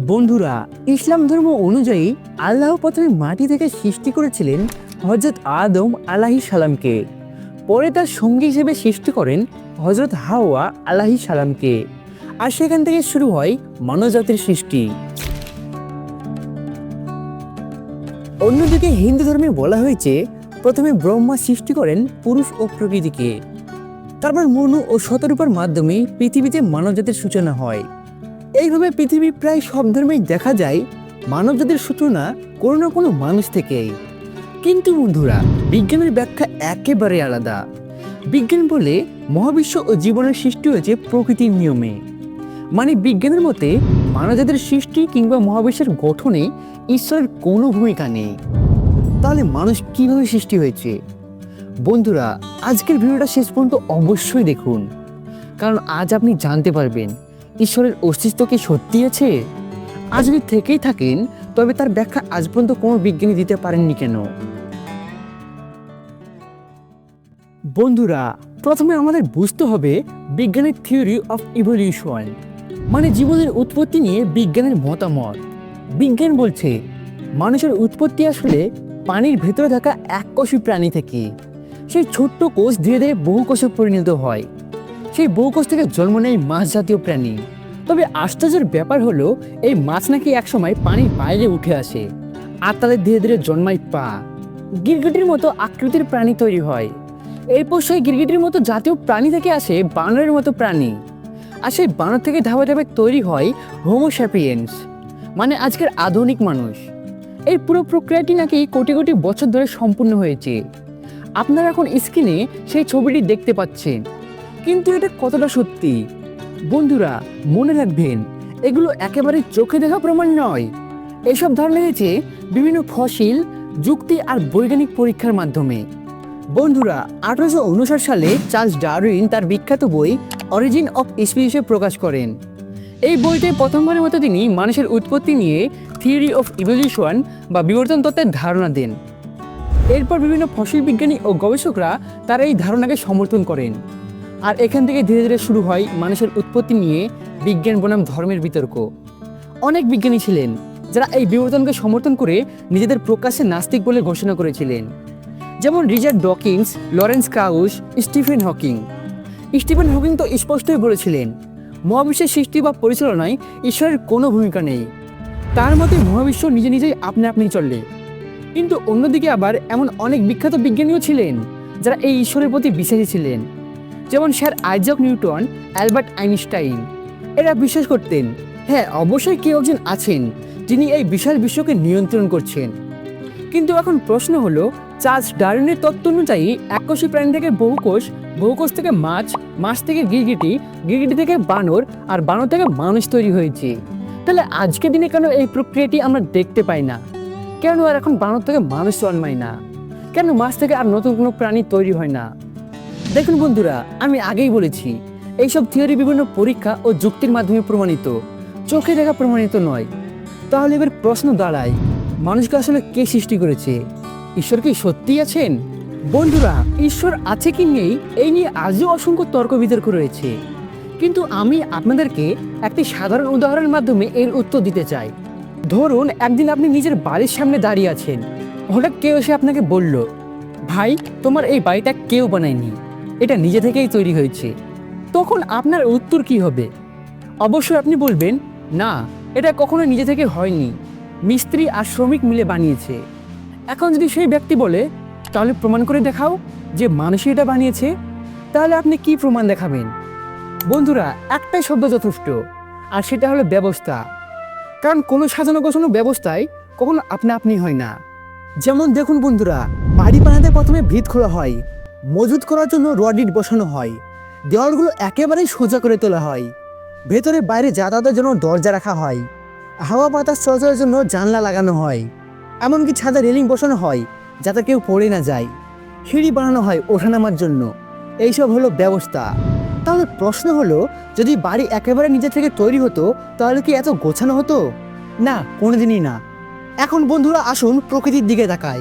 বন্ধুরা, ইসলাম ধর্ম অনুযায়ী আল্লাহ প্রথমে মাটি থেকে সৃষ্টি করেছিলেন হজরত আদম আলাইহিস সালামকে। পরে তার সঙ্গী হিসেবে সৃষ্টি করেন হজরত হাওয়া আলাইহিস সালামকে। আর সেখান থেকে শুরু হয় মানবজাতির সৃষ্টি। অন্যদিকে হিন্দু ধর্মে বলা হয়েছে প্রথমে ব্রহ্মা সৃষ্টি করেন পুরুষ ও প্রকৃতিকে। তারপর মনু ও শতরূপার মাধ্যমে পৃথিবীতে মানবজাতির সূচনা হয়। এইভাবে পৃথিবী প্রায় সব ধর্মেই দেখা যায় মানবজাতির সূচনা কোনো না কোনো মানুষ থেকেই। কিন্তু বন্ধুরা, বিজ্ঞানের ব্যাখ্যা একেবারে আলাদা। বিজ্ঞান বলে মহাবিশ্ব ও জীবনের সৃষ্টি হয়েছে প্রকৃতির নিয়মে। মানে বিজ্ঞানের মতে মানবজাতির সৃষ্টি কিংবা মহাবিশ্বের গঠনে ঈশ্বরের কোনো ভূমিকা নেই। তাহলে মানুষ কিভাবে সৃষ্টি হয়েছে? বন্ধুরা, আজকের ভিডিওটা শেষ পর্যন্ত অবশ্যই দেখুন, কারণ আজ আপনি জানতে পারবেন ঈশ্বরের অস্তিত্ব কি সত্যি আছে। আজ যদি থেকেই থাকেন তবে তার ব্যাখ্যা আজ পর্যন্ত কোনো বিজ্ঞানী দিতে পারেননি কেন? বন্ধুরা, প্রথমে আমাদের বুঝতে হবে বিজ্ঞানের থিওরি অফ ইভলিউশন, মানে জীবনের উৎপত্তি নিয়ে বিজ্ঞানের মতামত। বিজ্ঞান বলছে মানুষের উৎপত্তি আসলে পানির ভেতরে থাকা এককোষী প্রাণী থেকে। সেই ছোট্ট কোষ ধীরে ধীরে বহু কোষে পরিণত হয়। সেই বহু কোষ থেকে জন্ম নেয় মাছ জাতীয় প্রাণী। তবে আশ্চর্যের ব্যাপার হলো এই মাছ নাকি একসময় পানির বাইরে উঠে আসে, আর তাদের ধীরে ধীরে জন্মায় পা। গিরগিটির মতো আকৃতির প্রাণী তৈরি হয়। এরপর সেই গিরগিটির মতো জাতীয় প্রাণী থেকে আসে বানরের মতো প্রাণী। আর সেই বানর থেকে ধাপে ধাপে তৈরি হয় হোমো স্যাপিয়েন্স, মানে আজকের আধুনিক মানুষ। এই পুরো প্রক্রিয়াটি নাকি কোটি কোটি বছর ধরে সম্পূর্ণ হয়েছে। আপনারা এখন স্ক্রিনে সেই ছবিটি দেখতে পাচ্ছেন, কিন্তু এটা কতটা সত্যি? বন্ধুরা, মনে রাখবেন এগুলো একেবারে চোখে দেখা প্রমাণ নয়। এসব ধারণা হয়েছে বিভিন্ন ফসিল, যুক্তি আর বৈজ্ঞানিক পরীক্ষার মাধ্যমে। বন্ধুরা, 1859 সালে চার্লস ডারউইন তার বিখ্যাত বই অরিজিন অফ স্পিসিসে প্রকাশ করেন। এই বইতে প্রথমবারের মতো তিনি মানুষের উৎপত্তি নিয়ে থিওরি অফ ইভলিউশন বা বিবর্তন তত্ত্বের ধারণা দেন। এরপর বিভিন্ন ফসিল বিজ্ঞানী ও গবেষকরা তারা এই ধারণাকে সমর্থন করেন। আর এখান থেকে ধীরে ধীরে শুরু হয় মানুষের উৎপত্তি নিয়ে বিজ্ঞান বনাম ধর্মের বিতর্ক। অনেক বিজ্ঞানী ছিলেন যারা এই বিবর্তনকে সমর্থন করে নিজেদের প্রকাশ্যে নাস্তিক বলে ঘোষণা করেছিলেন, যেমন Richard Dawkins, Lawrence Krauss, Stephen Hawking. Stephen Hawking তো স্পষ্টই বলেছিলেন মহাবিশ্বের সৃষ্টি বা পরিচালনায় ঈশ্বরের কোনো ভূমিকা নেই। তার মতে মহাবিশ্ব নিজে নিজেই আপনা আপনি চলে। কিন্তু অন্যদিকে আবার এমন অনেক বিখ্যাত বিজ্ঞানীও ছিলেন যারা এই ঈশ্বরের প্রতি বিশ্বাসী ছিলেন, যেমন sir Isaac Newton, Albert Einstein. এরা বিশ্বাস করতেন হ্যাঁ, অবশ্যই কেউ একজন আছেন যিনি এই বিশাল বিশ্বকে নিয়ন্ত্রণ করছেন। কিন্তু এখন প্রশ্ন হলো, চার্লস ডারউইনের তত্ত্ব অনুযায়ী এককোষী প্রাণী থেকে বহুকোষ, বহুকোষ থেকে মাছ, মাছ থেকে গিরগিটি, গিরগিটি থেকে বানর, আর বানর থেকে মানুষ তৈরি হয়েছে। তাহলে আজকের দিনে কেন এই প্রক্রিয়াটি আমরা দেখতে পাই না? কেন আর এখন বানর থেকে মানুষ জন্মায় না? কেন মাছ থেকে আর নতুন কোনো প্রাণী তৈরি হয় না? দেখুন বন্ধুরা, আমি আগেই বলেছি এইসব থিওরি বিভিন্ন পরীক্ষা ও যুক্তির মাধ্যমে প্রমাণিত, চোখে দেখা প্রমাণিত নয়। তাহলে এবার প্রশ্ন দাঁড়ায়, মানুষকে আসলে কে সৃষ্টি করেছে? ঈশ্বর কি সত্যিই আছেন? বন্ধুরা, ঈশ্বর আছে কি নেই এই নিয়ে আজও অসংখ্য তর্ক বিতর্ক রয়েছে। কিন্তু আমি আপনাদেরকে একটি সাধারণ উদাহরণের মাধ্যমে এর উত্তর দিতে চাই। ধরুন একদিন আপনি নিজের বাড়ির সামনে দাঁড়িয়ে আছেন, হঠাৎ কেউ এসে আপনাকে বলল, ভাই তোমার এই বাড়িটা কেউ বানায়নি, এটা নিজে থেকেই তৈরি হয়েছে। তখন আপনার উত্তর কি হবে? অবশ্যই আপনি বলবেন, না, এটা কখনো নিজে থেকে হয়নি, মিস্ত্রি আর শ্রমিক মিলে বানিয়েছে। এখন যদি সেই ব্যক্তি বলে, তাহলে প্রমাণ করে দেখাও যে মানুষই এটা বানিয়েছে, তাহলে আপনি কি প্রমাণ দেখাবেন? বন্ধুরা, একটাই শব্দ যথেষ্ট, আর সেটা হলো ব্যবস্থা। কারণ কোনো সাজানো গোছানো ব্যবস্থায় কখনো আপনা আপনি হয় না। যেমন দেখুন বন্ধুরা, বাড়ি বানাতে প্রথমে ভিত খোলা হয়, মজুত করার জন্য রড ইট বসানো হয়, দেওয়ালগুলো একেবারেই সোজা করে তোলা হয়, ভেতরে বাইরে যাতায়াতের জন্য দরজা রাখা হয়, হাওয়া বাতাস চলাচলের জন্য জানলা লাগানো হয়, এমনকি ছাদে রেলিং বসানো হয় যাতে কেউ পড়ে না যায়, সিঁড়ি বানানো হয় ওঠানামার জন্য। এইসব হলো ব্যবস্থা। তাহলে প্রশ্ন হলো, যদি বাড়ি একেবারে নিজে থেকে তৈরি হতো তাহলে কি এত গোছানো হতো? না, কোনোদিনই না। এখন বন্ধুরা আসুন প্রকৃতির দিকে তাকাই।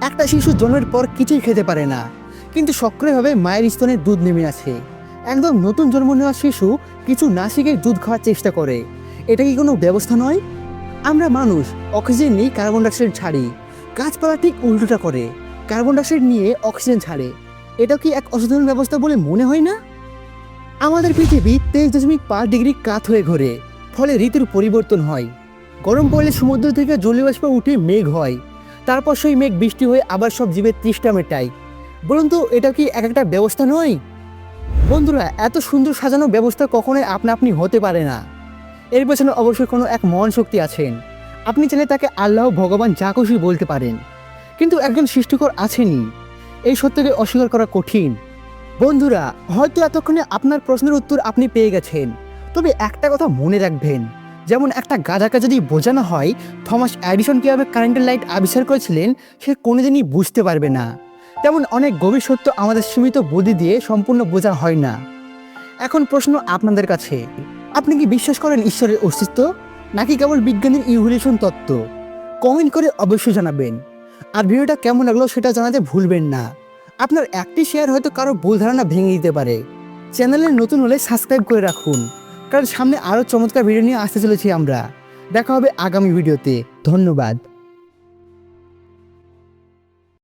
একটা শিশু জন্মের পর কিছুই খেতে পারে না, কিন্তু সক্রিয়ভাবে মায়ের স্তনে দুধ নেমে আসে। একদম নতুন জন্ম নেওয়া শিশু কিছু না শিখে দুধ খাওয়ার চেষ্টা করে। এটা কি কোনো ব্যবস্থা নয়? আমরা মানুষ অক্সিজেন নিয়ে কার্বন ডাইঅক্সাইড ছাড়ি, গাছপালা ঠিক উল্টোটা করে, কার্বন ডাইঅক্সাইড নিয়ে অক্সিজেন ছাড়ে। এটা কি এক অসাধারণ ব্যবস্থা বলে মনে হয় না? আমাদের পৃথিবী 23.5 ডিগ্রি কাত হয়ে ঘোরে, ফলে ঋতুর পরিবর্তন হয়। গরম পড়লে সমুদ্র থেকে জলীয় বাষ্প উঠে মেঘ হয়, তারপর সেই মেঘ বৃষ্টি হয়ে আবার সব জীবের তৃষ্ণা মেটায়। বলুন তো, এটা কি এক একটা ব্যবস্থা নয়? বন্ধুরা, এত সুন্দর সাজানো ব্যবস্থা কখনোই আপনা আপনি হতে পারে না। এর পেছনে অবশ্যই কোনো এক মহান শক্তি আছেন। আপনি চাইলে তাকে আল্লাহ, ভগবান যা খুশি বলতে পারেন, কিন্তু একজন সৃষ্টিকর আছেনই। এই সত্যকে অস্বীকার করা কঠিন। বন্ধুরা, হয়তো এতক্ষণে আপনার প্রশ্নের উত্তর আপনি পেয়ে গেছেন, তবে একটা কথা মনে রাখবেন, যেমন একটা গাধাকে যদি বোঝানো হয় থমাস এডিসন কীভাবে কারেন্টের লাইট আবিষ্কার করেছিলেন, সে কোনোদিনই বুঝতে পারবে না। তেমন অনেক গভীর সত্য আমাদের সীমিত বুদ্ধি দিয়ে সম্পূর্ণ বোঝা হয় না। এখন প্রশ্ন আপনাদের কাছে, আপনি কি বিশ্বাস করেন ঈশ্বরের অস্তিত্ব, নাকি কেবল বিজ্ঞানের ইভলিউশন তত্ত্ব? কমেন্ট করে অবশ্যই জানাবেন। আর ভিডিওটা কেমন লাগলো সেটা জানাতে ভুলবেন না। আপনার একটি শেয়ার হয়তো কারো ভুল ধারণা ভেঙে দিতে পারে। চ্যানেলে নতুন হলে সাবস্ক্রাইব করে রাখুন, কারণ সামনে আরও চমৎকার ভিডিও নিয়ে আসতে চলেছি আমরা। দেখা হবে আগামী ভিডিওতে। ধন্যবাদ।